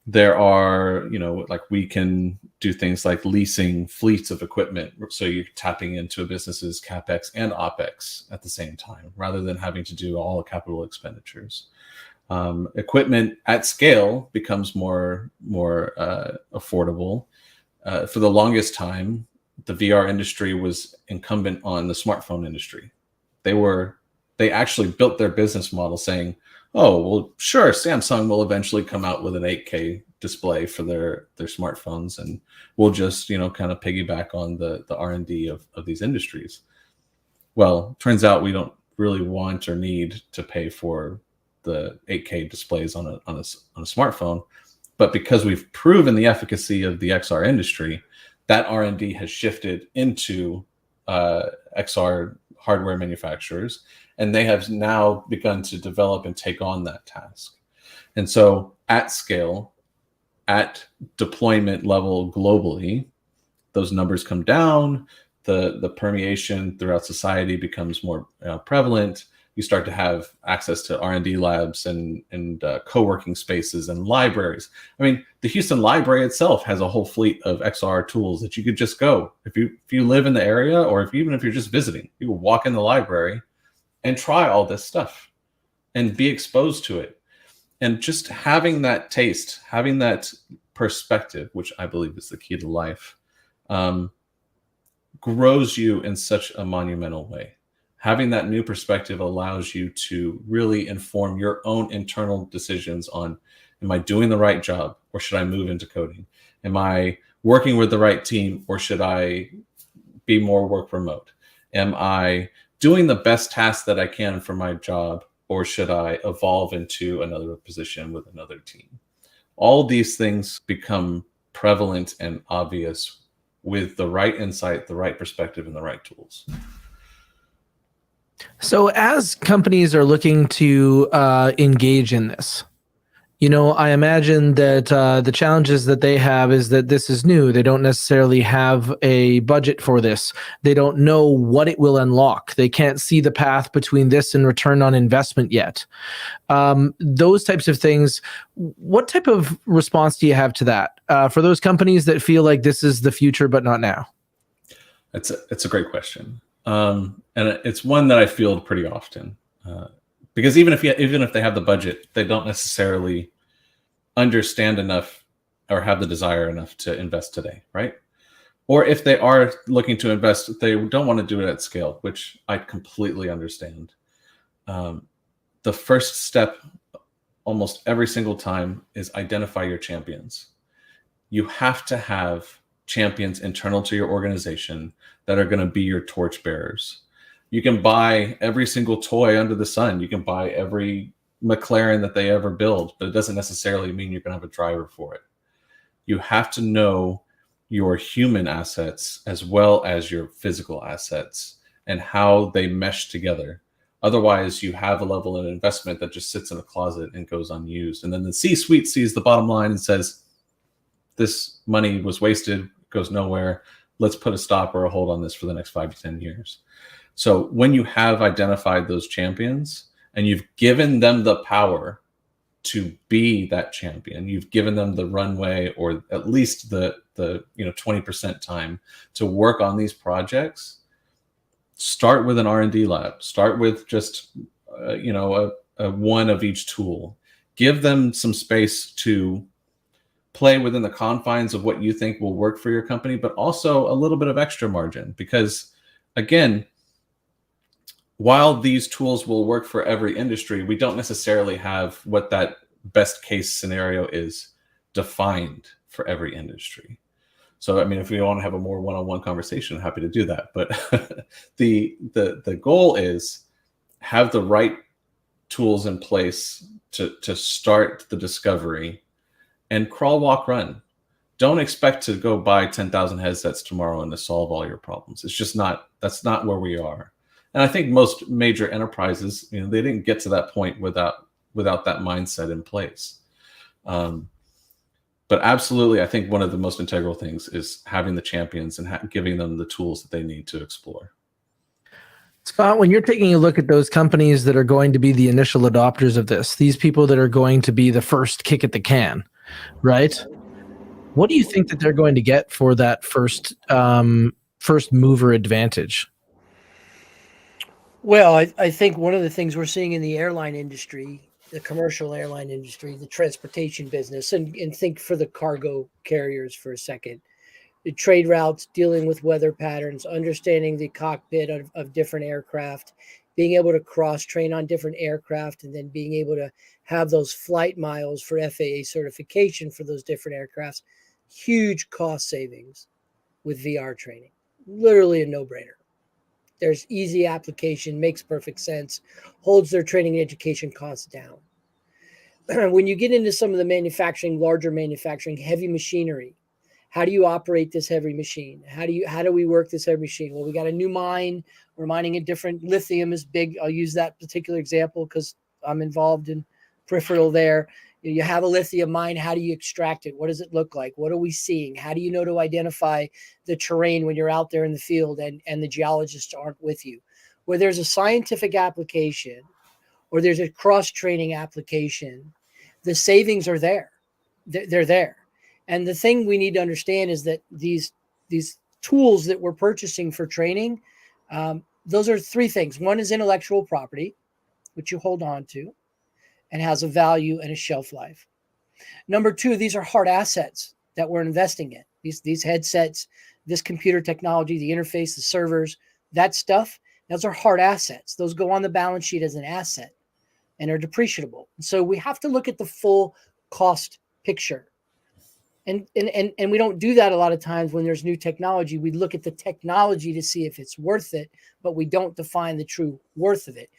There are, like we can do things like leasing fleets of equipment. So you're tapping into a business's CapEx and OpEx at the same time, rather than having to do all capital expenditures. Equipment at scale becomes more affordable For the longest time, the VR industry was incumbent on the smartphone industry. They actually built their business model saying, oh, well, sure, Samsung will eventually come out with an 8K display for their smartphones, and we'll just, kind of piggyback on the R&D of these industries. Well, turns out we don't really want or need to pay for the 8K displays on a smartphone. But because we've proven the efficacy of the XR industry, that R&D has shifted into XR hardware manufacturers, and they have now begun to develop and take on that task. And so at scale, at deployment level globally, those numbers come down, the permeation throughout society becomes more prevalent. You start to have access to R&D labs and co-working spaces and libraries. I mean, the Houston Library itself has a whole fleet of XR tools that you could just go. If you live in the area, or even if you're just visiting, you can walk in the library and try all this stuff and be exposed to it. And just having that taste, having that perspective, which I believe is the key to life, grows you in such a monumental way. Having that new perspective allows you to really inform your own internal decisions on, am I doing the right job, or should I move into coding? Am I working with the right team, or should I be more work remote? Am I doing the best task that I can for my job, or should I evolve into another position with another team? All these things become prevalent and obvious with the right insight, the right perspective, and the right tools. So as companies are looking to engage in this, I imagine that the challenges that they have is that this is new. They don't necessarily have a budget for this. They don't know what it will unlock. They can't see the path between this and return on investment yet. Those types of things. What type of response do you have to that for those companies that feel like this is the future but not now? It's a great question. And it's one that I field pretty often, because even if they have the budget, they don't necessarily understand enough or have the desire enough to invest today, right? Or if they are looking to invest, they don't want to do it at scale, which I completely understand. The first step almost every single time is identify your champions. You have to have champions internal to your organization that are going to be your torchbearers. You can buy every single toy under the sun. You can buy every McLaren that they ever build, but it doesn't necessarily mean you're going to have a driver for it. You have to know your human assets as well as your physical assets and how they mesh together. Otherwise, you have a level of investment that just sits in a closet and goes unused. And then the C-suite sees the bottom line and says, this money was wasted, goes nowhere. Let's put a stop or a hold on this for the next 5 to 10 years. So when you have identified those champions and you've given them the power to be that champion, you've given them the runway or at least the 20% time to work on these projects, start with an R&D lab. Start with just a one of each tool. Give them some space to play within the confines of what you think will work for your company, but also a little bit of extra margin. Because again, while these tools will work for every industry, we don't necessarily have what that best case scenario is defined for every industry. So, I mean, if we want to have a more one-on-one conversation, I'm happy to do that. But the goal is have the right tools in place to start the discovery and crawl, walk, run. Don't expect to go buy 10,000 headsets tomorrow and to solve all your problems. It's just that's not where we are. And I think most major enterprises, they didn't get to that point without that mindset in place. But absolutely, I think one of the most integral things is having the champions and giving them the tools that they need to explore. Scott, when you're taking a look at those companies that are going to be the initial adopters of this, these people that are going to be the first kick at the can, right? What do you think that they're going to get for that first mover advantage? Well, I think one of the things we're seeing in the airline industry, the commercial airline industry, the transportation business, and think for the cargo carriers for a second, the trade routes, dealing with weather patterns, understanding the cockpit of different aircraft, being able to cross train on different aircraft, and then being able to have those flight miles for FAA certification for those different aircrafts. Huge cost savings with VR training. Literally a no-brainer. There's easy application, makes perfect sense, holds their training and education costs down. When you get into some of the manufacturing, larger manufacturing, heavy machinery, how do you operate this heavy machine? How do we work this heavy machine? Well, we got a new mine. We're mining a different, lithium is big. I'll use that particular example because I'm involved in peripheral there. You have a lithium mine. How do you extract it? What does it look like? What are we seeing? How do you know to identify the terrain when you're out there in the field and the geologists aren't with you? Where there's a scientific application or there's a cross-training application, the savings are there. They're there. And the thing we need to understand is that these tools that we're purchasing for training, those are three things. One is intellectual property, which you hold on to and has a value and a shelf life. Number two, these are hard assets that we're investing in. These headsets, this computer technology, the interface, the servers, that stuff, those are hard assets. Those go on the balance sheet as an asset and are depreciable. So we have to look at the full cost picture. And we don't do that a lot of times when there's new technology. We look at the technology to see if it's worth it, but we don't define the true worth of it.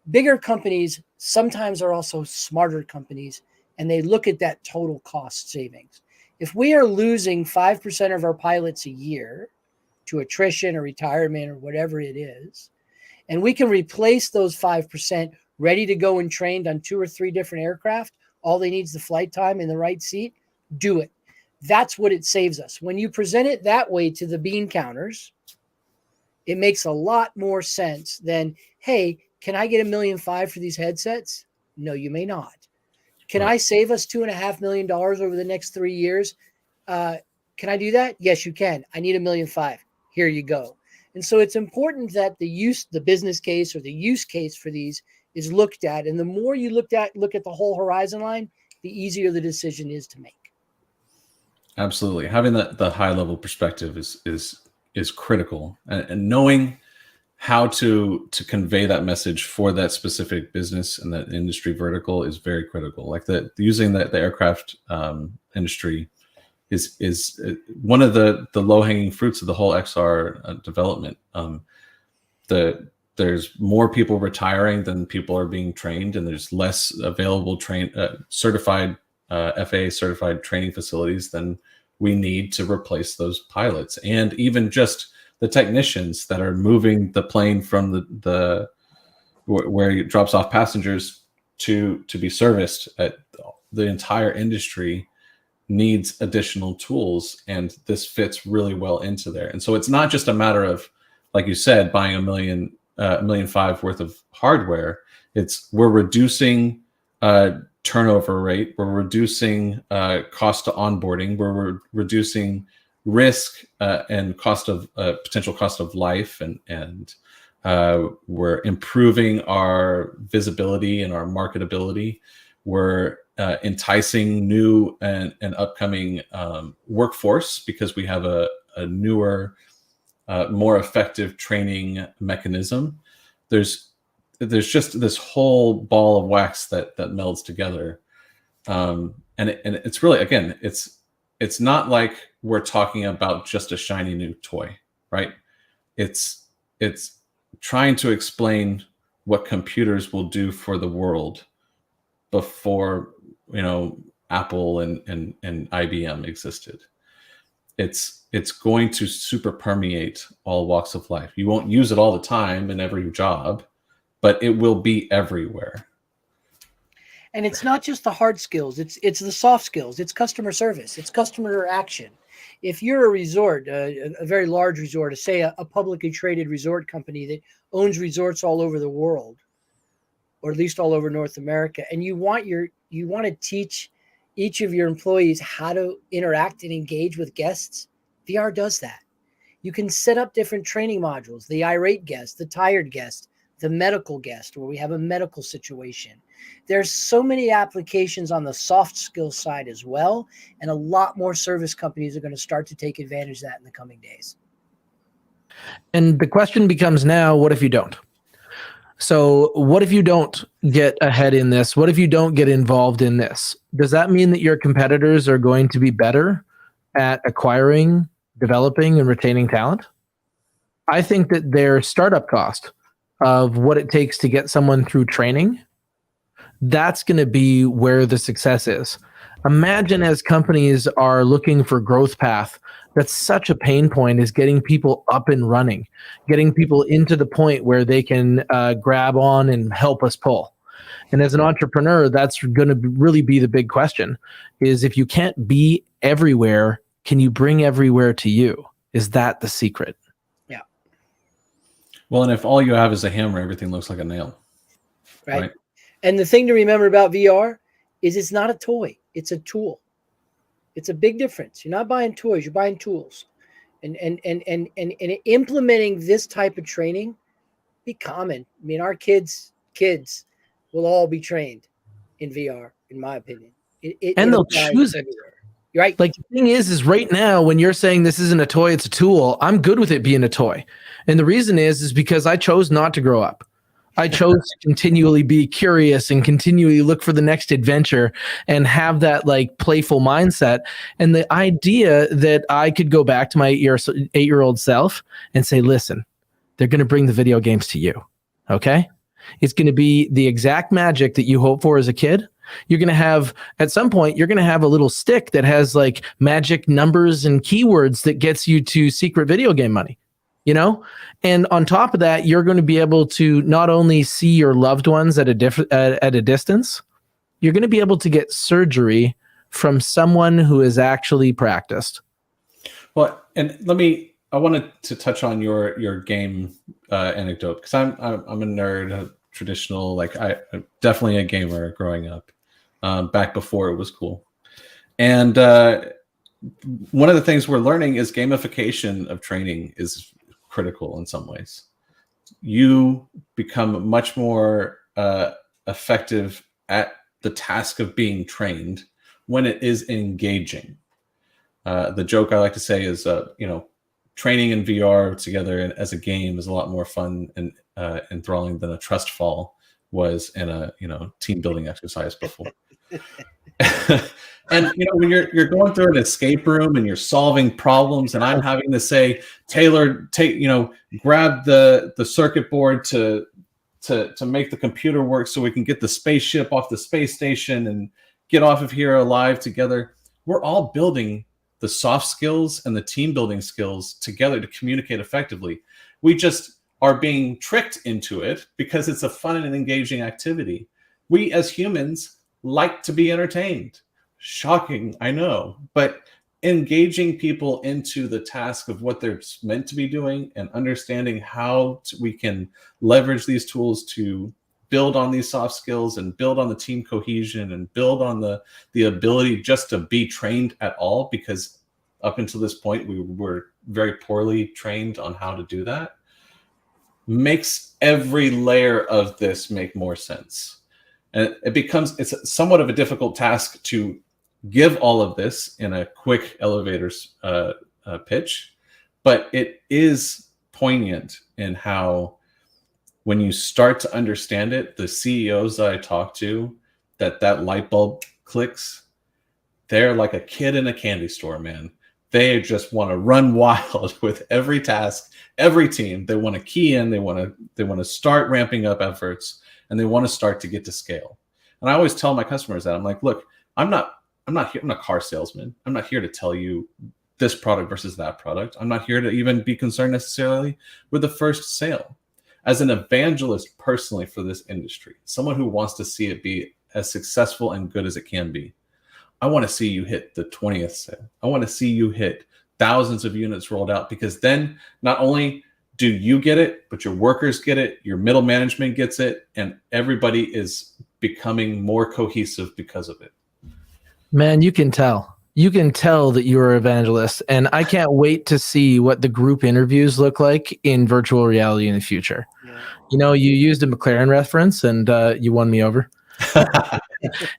Bigger companies sometimes are also smarter companies, and they look at that total cost savings. If we are losing 5% of our pilots a year to attrition or retirement or whatever it is, and we can replace those 5% ready to go and trained on 2 or 3 different aircraft, all they need is the flight time in the right seat, do it. That's what it saves us. When you present it that way to the bean counters, it makes a lot more sense than, hey, can I get $1.5 million for these headsets? No, you may not. Can I save us $2.5 million over the next 3 years? Can I do that? Yes, you can. I need $1.5 million. Here you go. And so it's important that the business case or the use case for these is looked at. And the more you look at the whole horizon line, the easier the decision is to make. Absolutely. Having the high level perspective is critical, and knowing how to convey that message for that specific business and that industry vertical is very critical. Like using the aircraft industry is one of the low hanging fruits of the whole XR development. There's more people retiring than people are being trained, and there's less available certified FAA certified training facilities than we need to replace those pilots, and even just the technicians that are moving the plane from the where it drops off passengers to be serviced. The entire industry needs additional tools, and this fits really well into there. And so it's not just a matter of, like you said, buying $1.5 million worth of hardware. We're reducing turnover rate, we're reducing cost to onboarding, we're reducing risk and potential cost of life, and we're improving our visibility and our marketability. We're enticing new and upcoming workforce because we have a newer, more effective training mechanism. There's just this whole ball of wax that melds together, and it's really, again, it's not like we're talking about just a shiny new toy, right? It's trying to explain what computers will do for the world before Apple and IBM existed. It's going to super permeate all walks of life. You won't use it all the time in every job, but it will be everywhere. And it's not just the hard skills, it's the soft skills. It's customer service, it's customer interaction. If you're a resort, a very large resort, say a publicly traded resort company that owns resorts all over the world, or at least all over North America, and you want to teach each of your employees how to interact and engage with guests, VR does that. You can set up different training modules, the irate guest, the tired guest, the medical guest, where we have a medical situation. There's so many applications on the soft skill side as well. And a lot more service companies are going to start to take advantage of that in the coming days. And the question becomes now, what if you don't? So what if you don't get ahead in this? What if you don't get involved in this? Does that mean that your competitors are going to be better at acquiring, developing, and retaining talent? I think that their startup cost of what it takes to get someone through training, that's going to be where the success is. Imagine as companies are looking for growth path, that's such a pain point, is getting people up and running, getting people into the point where they can grab on and help us pull. And as an entrepreneur, that's going to really be the big question, is if you can't be everywhere, can you bring everywhere to you? Is that the secret? Yeah. Well, and if all you have is a hammer, everything looks like a nail. Right. And the thing to remember about VR is it's not a toy. It's a tool. It's a big difference. You're not buying toys, you're buying tools. And implementing this type of training be common. I mean, our kids will all be trained in VR, in my opinion. And they'll choose it. Right. Like the thing is right now, when you're saying this isn't a toy, it's a tool, I'm good with it being a toy. And the reason is because I chose not to grow up. I chose to continually be curious and continually look for the next adventure and have that like playful mindset. And the idea that I could go back to my 8-year-old self and say, listen, they're going to bring the video games to you. Okay. It's going to be the exact magic that you hope for as a kid. You're going to have, at some point, you're going to have a little stick that has like magic numbers and keywords that gets you to secret video game money. You know, and on top of that, you're going to be able to not only see your loved ones at a distance, you're going to be able to get surgery from someone who has actually practiced. Well, and I wanted to touch on your game anecdote, because I'm a nerd, a traditional, like I'm definitely a gamer growing up, back before it was cool. And one of the things we're learning is gamification of training is critical in some ways. You become much more effective at the task of being trained when it is engaging. The joke I like to say is, training in VR together and as a game is a lot more fun and enthralling than a trust fall was in a team building exercise before. And when you're going through an escape room and you're solving problems, and I'm having to say, Taylor, grab the circuit board to make the computer work so we can get the spaceship off the space station and get off of here alive together. We're all building the soft skills and the team building skills together to communicate effectively. We just are being tricked into it because it's a fun and engaging activity. We as humans like to be entertained. Shocking, I know, but engaging people into the task of what they're meant to be doing and understanding how we can leverage these tools to build on these soft skills and build on the team cohesion and build on the ability just to be trained at all, because up until this point we were very poorly trained on how to do that, makes every layer of this make more sense. And it's somewhat of a difficult task to give all of this in a quick elevator pitch, but it is poignant in how, when you start to understand it, the CEOs that I talk to, that light bulb clicks, they're like a kid in a candy store, man. They just want to run wild with every task, every team. They want to key in, they want to start ramping up efforts, and they want to start to get to scale. And I always tell my customers that, I'm like, look, I'm not a car salesman. I'm not here to tell you this product versus that product. I'm not here to even be concerned necessarily with the first sale. As an evangelist personally for this industry, someone who wants to see it be as successful and good as it can be, I want to see you hit the 20th sale. I want to see you hit thousands of units rolled out, because then not only do you get it, but your workers get it, your middle management gets it, and everybody is becoming more cohesive because of it. Man, you can tell. you can tell that you're an evangelist. And I can't wait to see what the group interviews look like in virtual reality in the future. Yeah. You know, you used a McLaren reference and you won me over.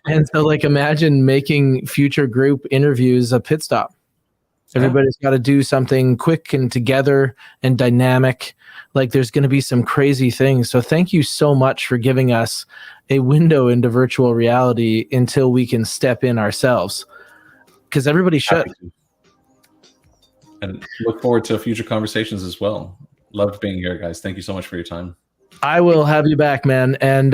And so, like, imagine making future group interviews a pit stop. Everybody's got to do something quick and together and dynamic. Like, there's going to be some crazy things. So thank you so much for giving us a window into virtual reality until we can step in ourselves. Because everybody should. And look forward to future conversations as well. Loved being here, guys. Thank you so much for your time. I will have you back, man. And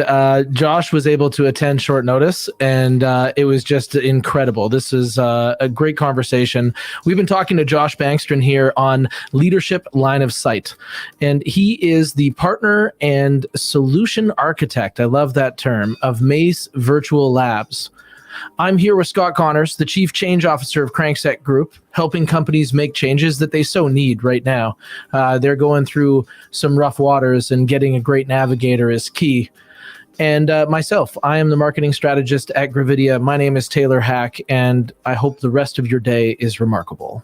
Josh was able to attend short notice, and it was just incredible. This is a great conversation. We've been talking to Josh Bankston here on Leadership Line of Sight, and he is the partner and solution architect, I love that term, of MACE Virtual Labs. I'm here with Scott Connors, the Chief Change Officer of Crankset Group, helping companies make changes that they so need right now. They're going through some rough waters, and getting a great navigator is key. And myself, I am the Marketing Strategist at Gravidia. My name is Taylor Hack, and I hope the rest of your day is remarkable.